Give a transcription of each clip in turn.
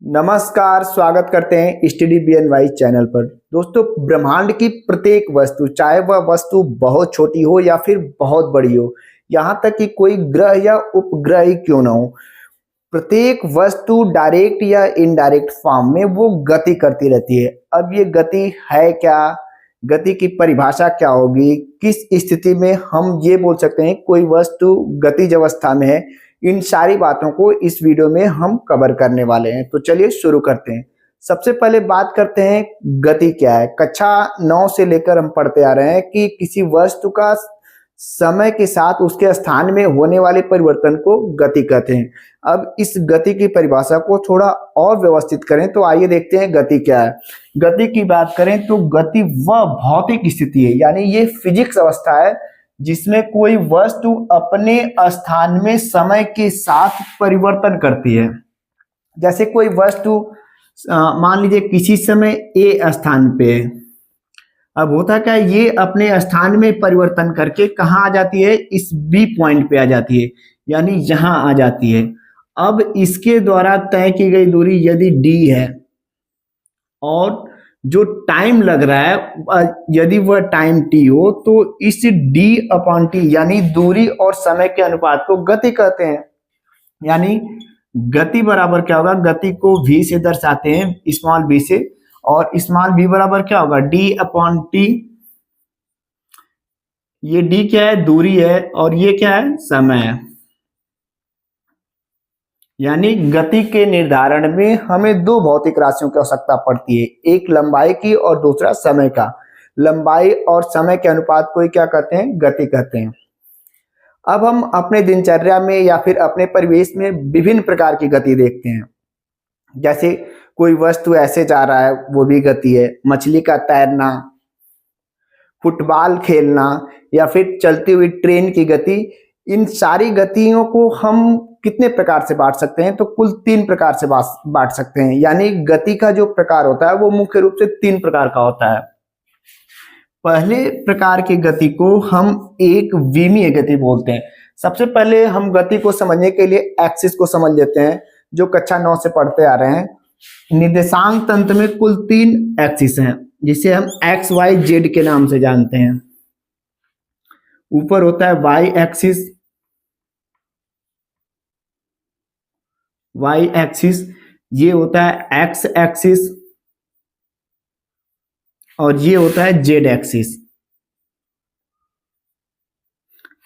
नमस्कार, स्वागत करते हैं स्टडी BNY चैनल पर। दोस्तों, ब्रह्मांड की प्रत्येक वस्तु, चाहे वह वस्तु बहुत छोटी हो या फिर बहुत बड़ी हो, यहाँ तक कि कोई ग्रह या उपग्रह ही क्यों ना हो, प्रत्येक वस्तु डायरेक्ट या इनडायरेक्ट फॉर्म में वो गति करती रहती है। अब ये गति है क्या, गति की परिभाषा क्या होगी, किस स्थिति में हम ये बोल सकते हैं कोई वस्तु गतिज अवस्था में है, इन सारी बातों को इस वीडियो में हम कवर करने वाले हैं। तो चलिए शुरू करते हैं। सबसे पहले बात करते हैं गति क्या है। कक्षा 9 से लेकर हम पढ़ते आ रहे हैं कि किसी वस्तु का समय के साथ उसके स्थान में होने वाले परिवर्तन को गति कहते हैं। अब इस गति की परिभाषा को थोड़ा और व्यवस्थित करें तो आइए देखते हैं गति क्या है। गति की बात करें तो गति वह भौतिक स्थिति है, यानी ये फिजिक्स अवस्था है जिसमें कोई वस्तु अपने स्थान में समय के साथ परिवर्तन करती है। जैसे कोई वस्तु मान लीजिए किसी समय ए स्थान पे है, अब होता क्या है, ये अपने स्थान में परिवर्तन करके कहाँ आ जाती है, इस बी पॉइंट पे आ जाती है, यानी यहाँ आ जाती है। अब इसके द्वारा तय की गई दूरी यदि डी है और जो टाइम लग रहा है यदि वह टाइम टी हो, तो इस d/t यानी दूरी और समय के अनुपात को गति कहते हैं। यानी गति बराबर क्या होगा, गति को v से दर्शाते हैं, स्मॉल v से, और स्मॉल v बराबर क्या होगा, d/t। ये d क्या है, दूरी है, और ये क्या है, समय है। यानी गति के निर्धारण में हमें दो भौतिक राशियों की आवश्यकता पड़ती है, एक लंबाई की और दूसरा समय का। लंबाई और समय के अनुपात को ही क्या कहते हैं, गति कहते हैं। अब हम अपने दिनचर्या में या फिर अपने परिवेश में विभिन्न प्रकार की गति देखते हैं। जैसे कोई वस्तु ऐसे जा रहा है, वो भी गति है। मछली का तैरना, फुटबॉल खेलना, या फिर चलती हुई ट्रेन की गति, इन सारी गतियों को हम कितने प्रकार से बांट सकते हैं, तो कुल 3 प्रकार से बांट सकते हैं। यानी गति का जो प्रकार होता है वो मुख्य रूप से 3 प्रकार का होता है। पहले प्रकार की गति को हम एक विमीय गति बोलते हैं। सबसे पहले हम गति को समझने के लिए एक्सिस को समझ लेते हैं, जो कक्षा 9 से पढ़ते आ रहे हैं। निर्देशांक तंत्र में कुल 3 एक्सिस हैं, जिसे हम एक्स वाई जेड के नाम से जानते हैं। ऊपर होता है वाई एक्सिस, वाई एक्सिस, ये होता है एक्स एक्सिस, और ये होता है जेड एक्सिस।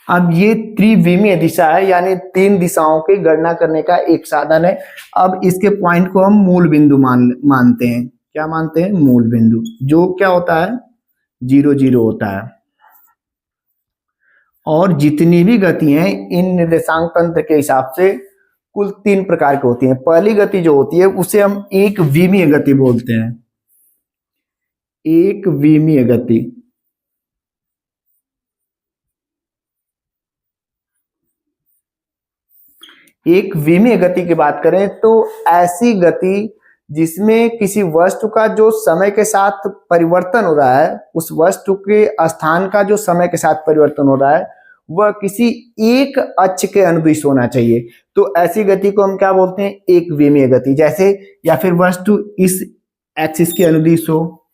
अब ये त्रिविमीय दिशा है, यानी 3 दिशाओं की गणना करने का एक साधन है। अब इसके पॉइंट को हम मूल बिंदु मानते हैं। क्या मानते हैं, मूल बिंदु, जो क्या होता है, 0 0 होता है। और जितनी भी गति हैं इन निर्देशांक तंत्र के हिसाब से कुल 3 प्रकार की होती हैं। पहली गति जो होती है उसे हम एक विमीय गति बोलते हैं। एक विमीय गति। एक विमीय गति की बात करें तो ऐसी गति जिसमें किसी वस्तु का जो समय के साथ परिवर्तन हो रहा है, उस वस्तु के स्थान का जो समय के साथ परिवर्तन हो रहा है, वह किसी एक अक्ष के अनुदिश होना चाहिए। तो ऐसी गति को हम क्या बोलते हैं, एक विमीय गति। जैसे या फिर वस्तु इस एक्सिस के अनुदिश हो,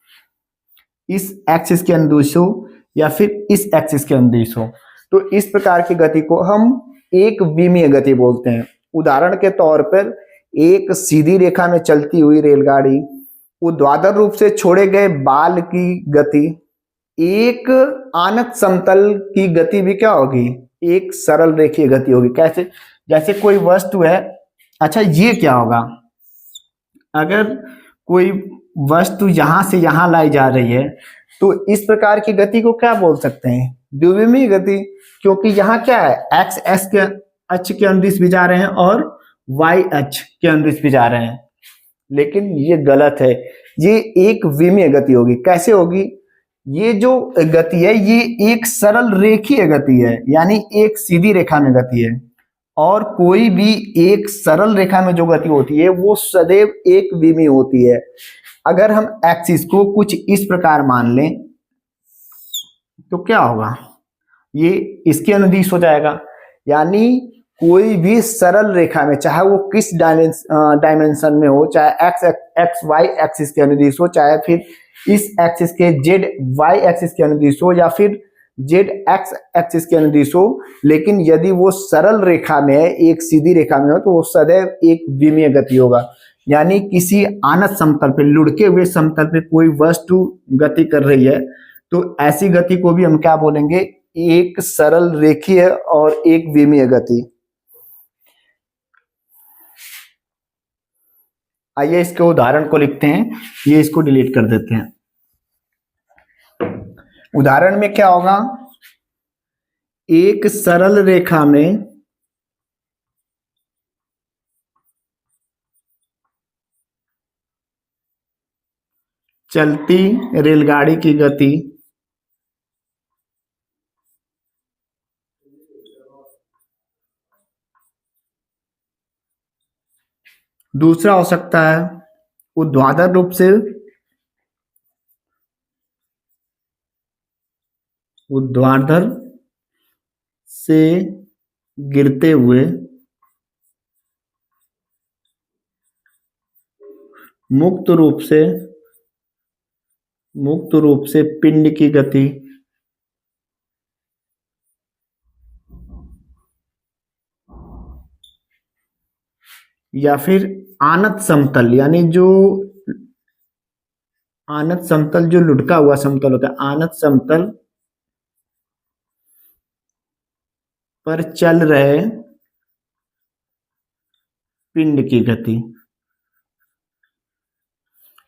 इस एक्सिस के अनुदिश हो, या फिर इस एक्सिस के अनुदिश हो, तो इस प्रकार की गति को हम एक विमीय गति बोलते हैं। उदाहरण के तौर पर एक सीधी रेखा में चलती हुई रेलगाड़ी, ऊर्ध्वाधर रूप से छोड़े गए बाल की गति, एक आनत समतल की गति भी क्या होगी, एक सरल रेखीय गति होगी। कैसे, जैसे कोई वस्तु है, अच्छा ये क्या होगा, अगर कोई वस्तु यहां से यहां लाई जा रही है तो इस प्रकार की गति को क्या बोल सकते हैं, द्विविमीय गति। क्योंकि यहाँ क्या है, एक्स एक्स के अक्ष के अनुदिश भी जा रहे हैं और वाई अक्ष के अनुदिश भी जा रहे हैं, लेकिन ये गलत है, ये एक विमीय गति होगी। कैसे होगी, ये जो गति है ये एक सरल रेखीय गति है, यानी एक सीधी रेखा में गति है। और कोई भी एक सरल रेखा में जो गति होती है वो सदैव एक विमीय होती है। अगर हम एक्सिस को कुछ इस प्रकार मान लें तो क्या होगा, ये इसके अनुदिश हो जाएगा। यानी कोई भी सरल रेखा में, चाहे वो किस डायमेंशन में हो, चाहे एक्स वाई एक्सिस के अनुदिश हो, चाहे फिर इस एक्सिस के जेड वाई एक्सिस के अनुदिश हो, या फिर जेड एक्स एक्सिस के अनुदिश हो, लेकिन यदि वो सरल रेखा में है, एक सीधी रेखा में हो, तो वो सदैव एक विमीय गति होगा। यानी किसी आनत समतल पे, लुढ़के हुए समतल पे कोई वस्तु गति कर रही है, तो ऐसी गति को भी हम क्या बोलेंगे, एक सरल रेखीय और एक विमीय गति। आइए इसके उदाहरण को लिखते हैं, ये इसको डिलीट कर देते हैं। उदाहरण में क्या होगा, एक सरल रेखा में चलती रेलगाड़ी की गति दूसरा हो सकता है ऊर्ध्वाधर रूप से, ऊर्ध्वाधर से गिरते हुए मुक्त रूप से पिंड की गति, या फिर आनत समतल, यानी जो आनत समतल जो लुढ़का हुआ समतल होता है, आनत समतल पर चल रहे पिंड की गति।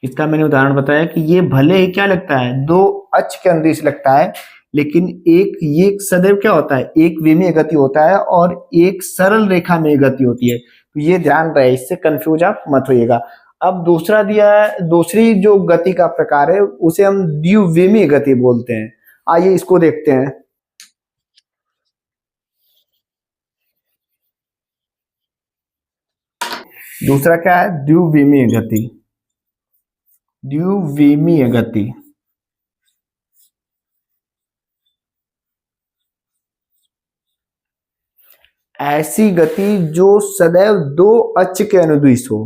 इसका मैंने उदाहरण बताया कि ये भले ही क्या लगता है, दो अक्ष के अनुदिश लगता है, लेकिन ये सदैव क्या होता है, एक विमीय गति होता है और एक सरल रेखा में गति होती है। तो ये ध्यान रहे, इससे कंफ्यूज आप मत होइएगा। अब दूसरा दिया है, दूसरी जो गति का प्रकार है उसे हम द्विविमीय गति बोलते हैं। आइए इसको देखते हैं। दूसरा क्या है, द्विविमीय गति। द्विविमीय गति ऐसी गति जो सदैव दो अक्ष के अनुदिश हो,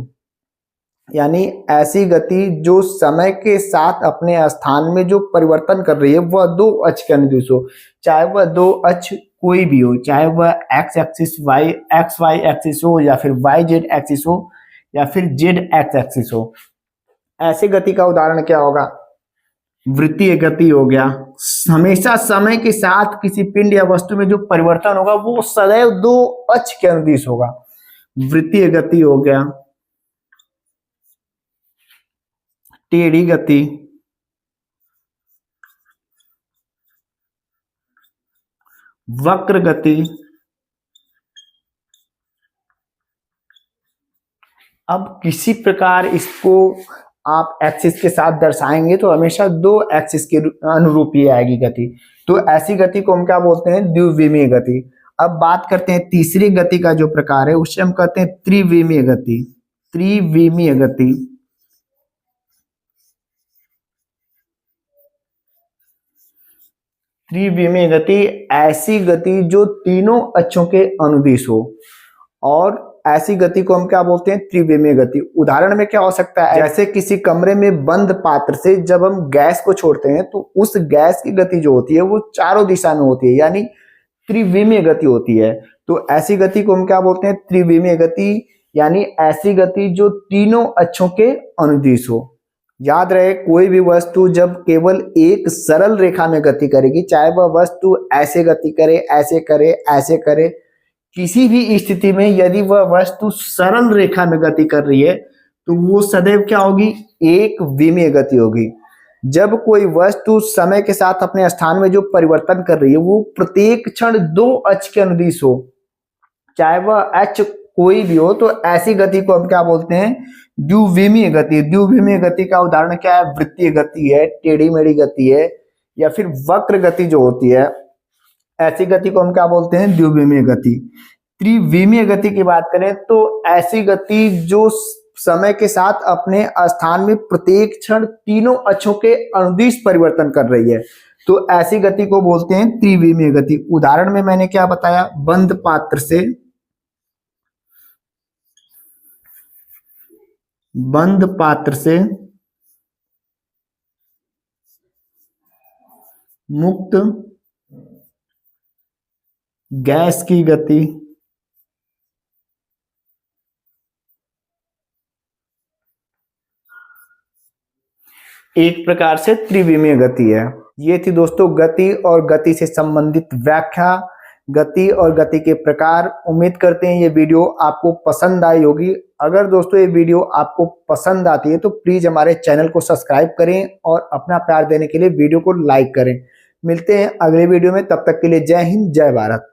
यानी ऐसी गति जो समय के साथ अपने स्थान में जो परिवर्तन कर रही है वह दो अक्ष के अनुदिश हो, चाहे वह दो अक्ष कोई भी हो, चाहे वह एक्स एक्सिस वाई एक्सिस हो, या फिर वाई जेड एक्सिस हो, या फिर जेड एक्स एक्सिस हो। ऐसी गति का उदाहरण क्या होगा, वृत्तीय गति हो गया। हमेशा समय के साथ किसी पिंड या वस्तु में जो परिवर्तन होगा वो सदैव दो अक्ष के अनुदिश होगा, वृत्तीय गति हो गया। टेढ़ी गति, वक्र गति। अब किसी प्रकार इसको आप एक्सिस के साथ दर्शाएंगे तो हमेशा दो एक्सिस के अनुरूप ही आएगी गति, तो ऐसी गति को हम क्या बोलते हैं, द्विविमीय गति। अब बात करते हैं तीसरी गति का जो प्रकार है, उसे हम कहते हैं त्रिविमीय गति। त्रिविमीय गति त्रिविमीय गति ऐसी गति जो तीनों अक्षों के अनुदिश हो, और ऐसी गति को हम क्या बोलते हैं, त्रिविमीय गति। उदाहरण में क्या हो सकता है, जैसे किसी कमरे में बंद पात्र से जब हम गैस को छोड़ते हैं तो उस गैस की गति जो होती है वो चारों दिशा में होती है, यानी त्रिविमीय गति होती है। तो ऐसी गति को हम क्या बोलते हैं, त्रिविमीय गति, यानी ऐसी गति जो तीनों अक्षों के अनुदिश हो। याद रहे, कोई भी वस्तु जब केवल एक सरल रेखा में गति करेगी, चाहे वह वस्तु ऐसे गति करे, ऐसे करे, ऐसे करे, किसी भी स्थिति में यदि वह वस्तु सरल रेखा में गति कर रही है तो वो सदैव क्या होगी, एक विमीय गति होगी। जब कोई वस्तु समय के साथ अपने स्थान में जो परिवर्तन कर रही है वो प्रत्येक क्षण दो अक्ष के अनुदिश हो, चाहे वह अक्ष कोई भी हो, तो ऐसी गति को हम क्या बोलते हैं, द्विविमीय गति। द्विविमीय गति का उदाहरण क्या है, वृत्तीय गति है, टेढ़ी मेढ़ी गति है, या फिर वक्र गति जो होती है, ऐसी गति को हम क्या बोलते हैं, द्विविमीय गति। त्रिविमीय गति की बात करें तो ऐसी गति जो समय के साथ अपने स्थान में प्रत्येक क्षण तीनों अक्षों के अनुदिश परिवर्तन कर रही है, तो ऐसी गति को बोलते हैं त्रिविमीय गति। उदाहरण में मैंने क्या बताया, बंद पात्र से बंद पात्र से मुक्त गैस की गति एक प्रकार से त्रिविमीय गति है। ये थी दोस्तों गति और गति से संबंधित व्याख्या, गति और गति के प्रकार। उम्मीद करते हैं ये वीडियो आपको पसंद आई होगी। अगर दोस्तों ये वीडियो आपको पसंद आती है तो प्लीज हमारे चैनल को सब्सक्राइब करें और अपना प्यार देने के लिए वीडियो को लाइक करें। मिलते हैं अगले वीडियो में, तब तक के लिए जय हिंद जय भारत।